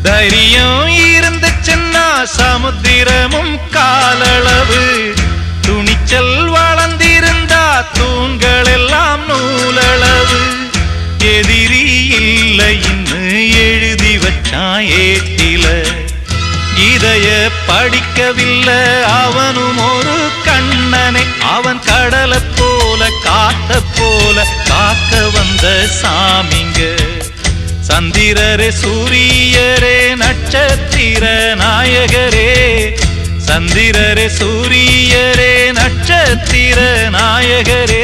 தைரியம் இருந்துச்சுன்னா சமுத்திரமும் காலளவு, துணிச்சல் வளர்ந்திருந்தா தூண்கள் எல்லாம் நூலளவு. எதிரி இல்லை இன்னு எழுதி வச்சான் ஏட்டில, இதைய படிக்கவில்லை அவனும் ஒரு கண்ணனை. அவன் கடலை போல காத்த போல காக்க வந்த சாமிங்க. சந்திரரே சூரியரே நட்சத்திர நாயகரே, சந்திரரே சூரியரே நட்சத்திர நாயகரே.